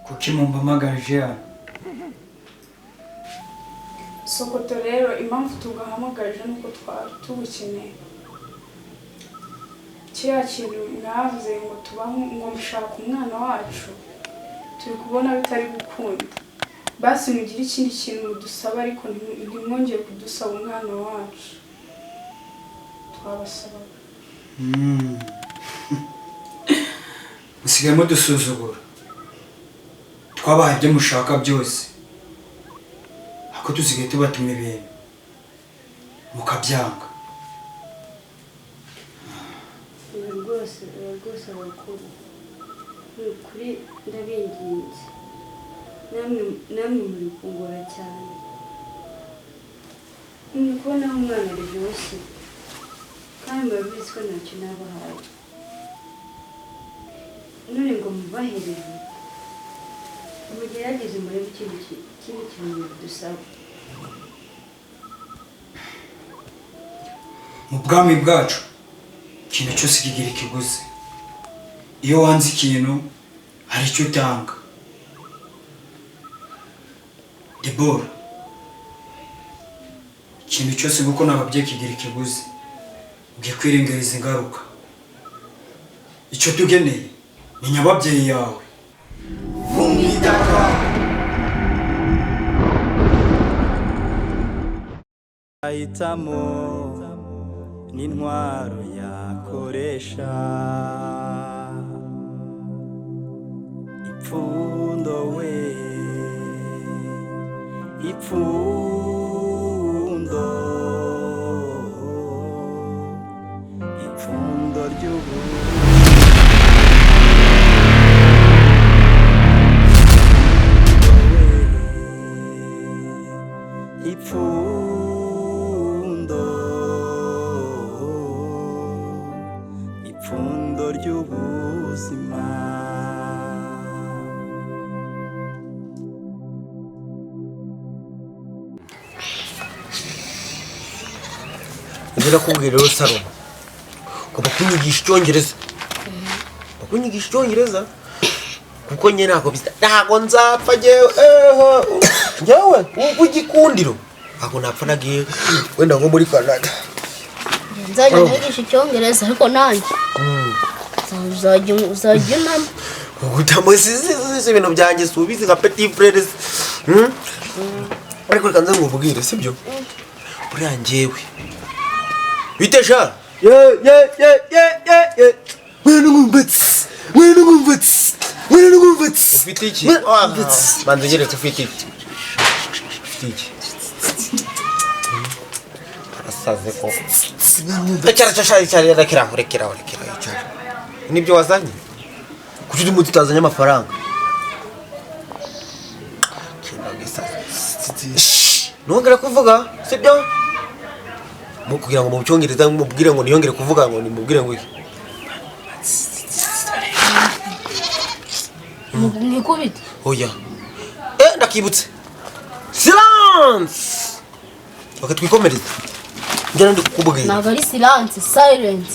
Kuki mumpamagaje hano? Sokoto rero impamvu tugahamagaje nuko twari tugukeneye. Kiriya kintu mwavuze ngo tubaho ngo mushaka umwana wacu turi kubona bitari gukunda. Basi mugire ikindi kintu mudusaba ariko ntimwongere kudusaba umwana wacu. Twabasaba. Musigaye mudusuzugura. Twabaye ibyo mushaka byose. Ako tusigaye tubatuma ibintu mukabyanga. rwose abakuru kuri ndabinginze namwe muri kungora cyane ni kubona umwana aryoshye kandi murabizi ko ntacyo nabahaye none ngo mubahereze mugerageze murebe ikindi kintu dusaba. Mu bwami bwacu ikintu cyose kigira ikiguzi. Iyo wanze ikintu hari icyo utanga. Deborah, ikintu cyose nguko nababyeyi kigira ikiguzi. Ugiye kwirengereza ingaruka. Icyo tugeneye ni nyababyeyi yawe. Ahitamo n'intwaro yakoresha ipfundo we ipfundo ry'ubu ipfundo ry'ubuzima. Ndira kubwira rero Salomo ko bakunyigisha icyongereza. Bakunyigisha icyongereza kuko nyene ntago nzapfa njewe ugikundiro ako napfa nagiye wenda ngo muri Canada. Nzajya nigisha icyongereza ariko nanjye uzajya unama utamusize ibintu byanjye subize nka petit frères. Ariko reka nze ngubwire sibyo buriya njyewe bitesha wena ngumbatsi ufite iki banze nyeretse ufite iki asaze ko rekera nibyo wazanye kuki uri muti utazanye amafaranga ntongere kuvuga sibyo kugira ngo mu cyongereza mubwire ngo niyongere kuvuga ngo nimubwire ngo iki nikubita oya ndakibutse silence bakatwikomereza njye ndi kukubwira ntabwo ari silence silence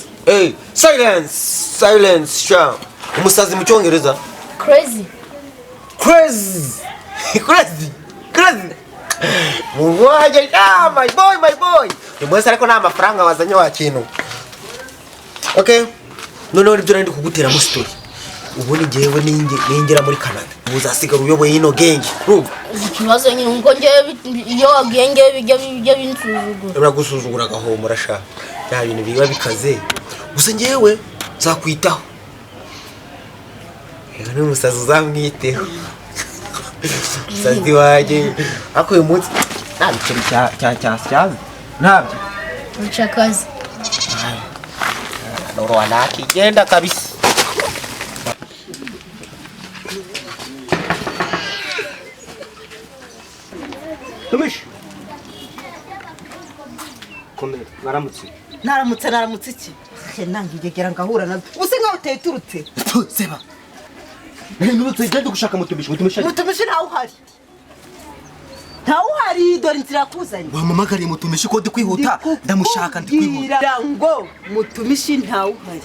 silence sha umusazi mu cyongereza crazy Muwaje my boy nimwese ariko nta mafaranga wazanye wa kintu. Okay none ibyo ndi kugutera mu story ubundi ngewe ningera muri Canada uzasigara uyoboye ino genge ikibazo nyine ngo ngewe iyo wagenge bijya binsuzugura uragusuzugura gahomora sha ya bintu biba bikaze gusa ngewe nzakwitaho ni umusazi uzamwiteho sazi waje ako uyu munsi ntabikiri cya ntabyo nshakazi noro wanaki genda kabisa tumish kome naramutse iki nangigegera ngahura nazo use nkaho uteye turutse seba nurutse genda gushaka mutumishi nawe uhari ntawuhari dore inzira kuzanye wamamagariye mutumishi ko ndi kwihuta ndamushaka ndi kwihuta ndikubwira ngo mutumishi ntawuhari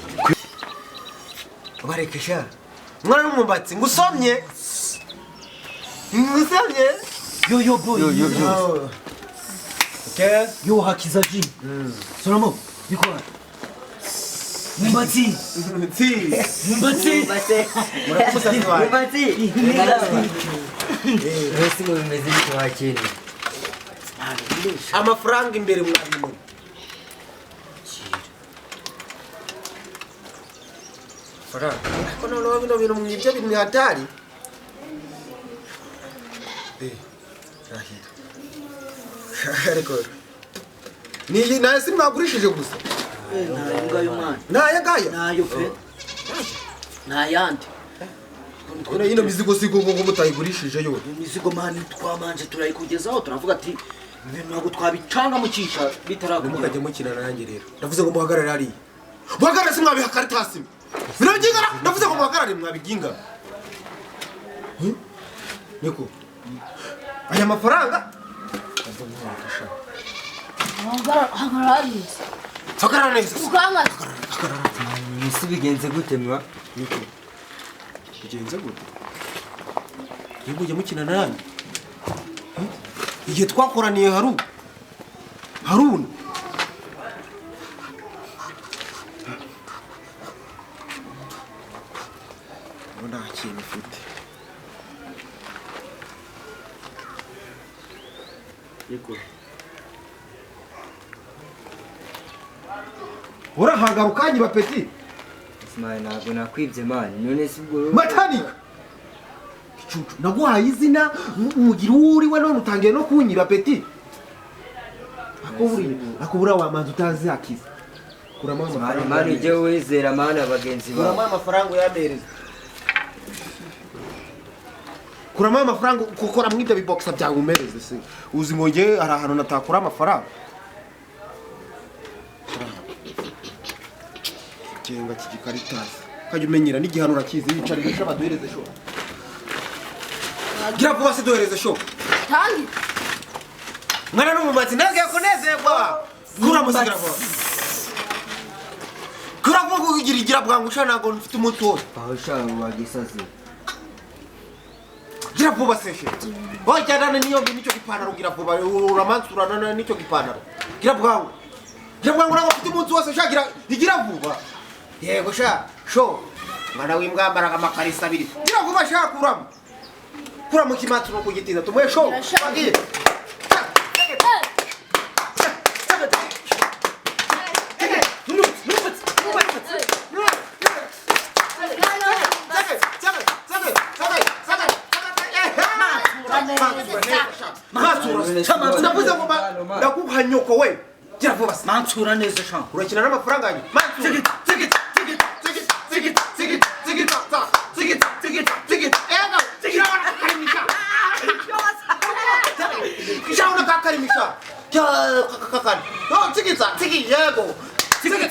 barekesha mwana n'umumbatsi ngusomye yo boy yo okay yo hakiza ji Solomon bikora Mumbatsi murakumusatsi wawe Mumbatsi Resi ngo bimeze bite wakene amafaranga imbere mwabimo faranga kono no bino bintu mwibyo bintu hatari rahira ariko ni nasi mwagurishije gusa ngayo mwana naya nayo fe nayandi Kuna ino mizigo siko ngo mutayigurishije yo. Mizigo mani twamanje turayikugezaho turavuga ati ibintu ntabwo twabicanga mucisha bitaraguye mukajye mukina nanjye rero. Ndavuze ngo muhagarare ari. Muhagarare si mwabiha karitasi. Birabigingara ndavuze ngo muhagarare mwabiginga. Niko. Aya mafaranga Hagarara neza. Ukanga. Isi bigenze gute mwa? Niko. Bigenze gute? Yibuje mukina nanjye. Igihe twakoraniye Haruna. Nta kintu ufite. Yego. Urahagaruka kanyi bapeti. Smile ntabwo nakwibye mani none si bwo Matanika. Kicucu naguhaye izina umugira uri we none utangiye no kunyira peti. Akubura wamanza utazi akiza. Kurama amafaranga. mani je wizera mani abagenzi ba. Kurama amafaranga yamereza. Kurama amafaranga gukora mwibyo biboxa byawe umereze se. Uzi ngonge ari ahantu natakura amafaranga. Kenga kigikaritasi. Kajya umenyera n'igihanura kizi yicara ibisha baduhereze sho. Gira vuba se duhereze sho. Tangi. Mwana n'umumatsi ndagiye kunezerwa. Kura musigira vuba. Kura vuba kugira bwangusha nago mfite umuto. Aho shaka wagisaze. Gira vuba se she. Oya cyana niyo nicyo gipantaro gira vuba uramansurana nicyo gipantaro. Gira bwangu. Gira bwangu nago mfite umuto wose shagira igira vuba. Yego sha sho. Mwana w'imbwambaraga amakarisa abiri. Gira vuba sha kuramo. Kuramo kimatsu no kugitiza tumwe sho. Bagiye. Ndavuze ngo ndakuha nyoko we. Gira vuba se. Mansura neza sha. Urakina n'amafaranga yanyu. Mansura. Kishaona kakarimisha. Kakakani. No, tigita, tigi yego. Tigita.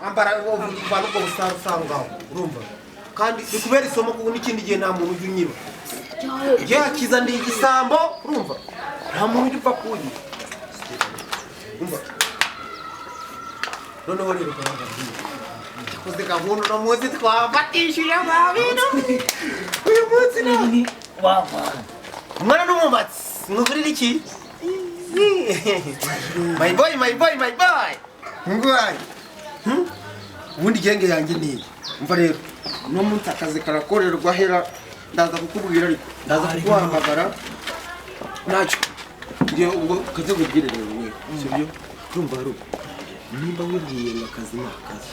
Ambara ubuvana ubwo busarusanga urumva. Kandi bikubera isomo kuko n'ikindi gihe nta muntu unyima. Yakiza ndi igisambo urumva. Nta muntu upfa kuyi. Umva. Noneho rero karangabye. Koze gahunda no muzi twafatishije amabino. Uyu munsi nani? Wava. Mwana n'umumatsi. Ngugurira iki? My boy. Ngwari. Ubundi genge yanjye ni. Umva rero. No munsi akazi karakorerwa hera ndaza kukubwira ariko. Ndaza kuguhamagara. Nacho. Ngiye ubwo kaze kubwira rero we. Sibyo? Urumva ruko. Nimba wibwiye akazi n'akazi.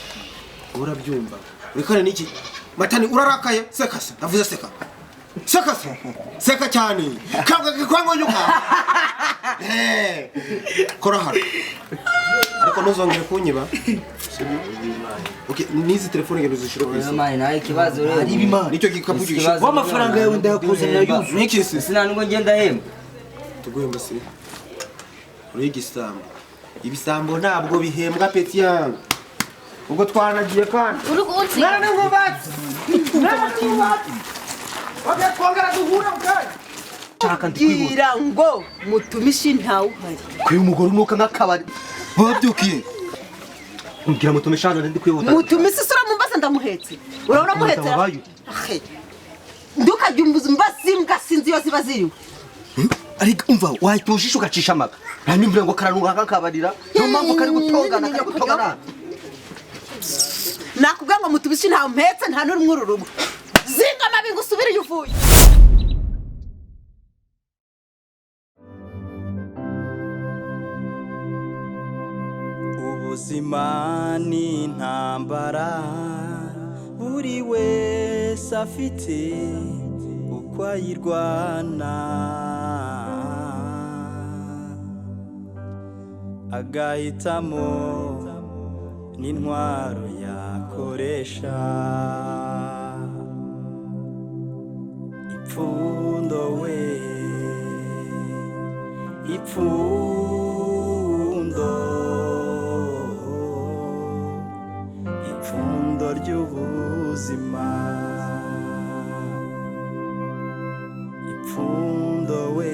Urabyumva. Urikane niki? Matani urarakaye? Sekasa. Ndavuze seka. Sekasa. Seka cyane. Kanga kwangonyuka. Kora hano. Ariko nuzongere kunyiba. Okay, nizi telefone ngendo zishiro kwisi. Mani naye kibazo rero. Ari bima. Nicyo gikapu gisho. Wa mafaranga yawe ndakuzanira yuzu. Niki se? Sina ngo ngenda hemba. Tuguhemba se. Uri igisambo. ibisambo ntabwo bihembwa peti yangu ubwo twanagiye kandi uri kunsi none ngubatse oke twongera duhura mukanya shaka ndikwibuka gira ngo mutumishi ntawe uhari kuri umugore nuka nk'akabari babyukiye mbwira mutumishi hano ndikwibuka mutumisi sura mumbaza ndamuhetse urabona muhetse ndukajya umbuza mbasimbwa sinzi yo ziba ziriwe ariko umva wahitujisha ugacisha amaga nta nimbure ngo karanuka kakabarira niyo mpamvu kari gutogana nakubwira ngo mutumishi ntawe mpetse nta n'uri mw'uru rugo zinga amabi ngo usubire iyo uvuye ubuzima ni intambara buri wese afite uko ayirwana agahitamo n'intwaro yakoresha ipfundo we ipfundo ipfundo ry'ubuzima ipfundo we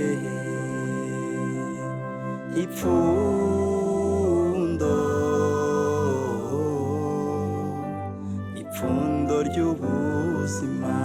ipfundo ipfundo ry'ubuzima